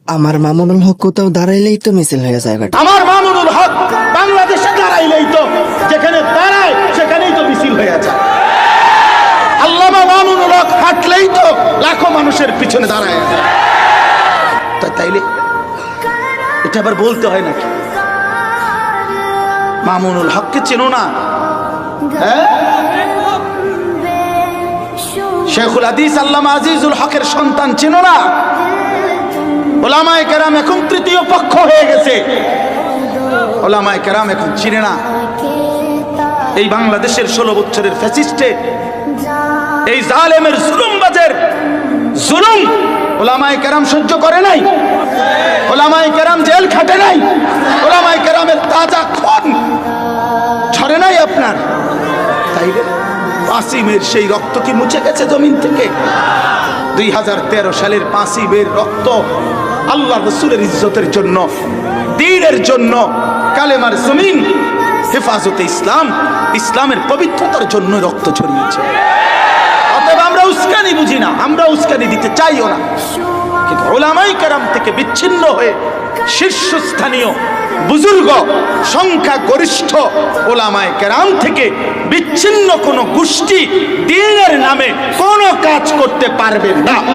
আমার মামুনুল হক কোথাও দাঁড়াইলেই তো মিছিল হয়ে যায় বেটা। আমার মামুনুল হক বাংলাদেশে দাঁড়াইলেই তো, যেখানে দাঁড়ায় সেখানেই তো মিছিল হয়ে যায়। আল্লামা মামুনুল হক হাঁটলেই তো লাখো মানুষের পিছনে দাঁড়ায় যায়। তাইলে এটা আবার বলতে হয় নাকি মামুনুল হককে চেনো না? হ্যাঁ, শেখুল হাদিস আল্লামা আজিজুল হকের সন্তান চেনো না? ওলামায়ে কেরাম এখন তৃতীয় পক্ষ হয়ে গেছে, ওলামায়ে কেরাম এখন চিনে না। এই বাংলাদেশের 16 বছরের ফ্যাসিস্টে, এই জালেমের জুলুমবাজের জুলুম ওলামায়ে কেরাম সহ্য করে নাই। ওলামায়ে কেরাম জেল খাটে নাই। ওলামায়ে কেরামের তাজা খুন ঝরে নাই আপনার। তাইলে আসিমের সেই রক্ত কি মুছে গেছে জমিন থেকে? 2013 সালের 5ই মের রক্ত আল্লাহ রাসূলের ইজ্জতের জন্য, দ্বীনের জন্য, কালেমার জমিন, হেফাজতে ইসলাম, ইসলামের পবিত্রতার জন্য রক্ত ঝরিয়েছে। অতএব আমরা উস্কানি বুঝি না, আমরা উস্কানি দিতে চাইও না, কিন্তু উলামায়ে কেরাম থেকে বিচ্ছিন্ন হয়ে শীর্ষস্থানীয় বুজুর্গ, সংখ্যা গরিষ্ঠ উলামায়ে কেরাম থেকে বিচ্ছিন্ন কোন গোষ্ঠী দ্বীনের নামে কোনো কাজ করতে পারবে না।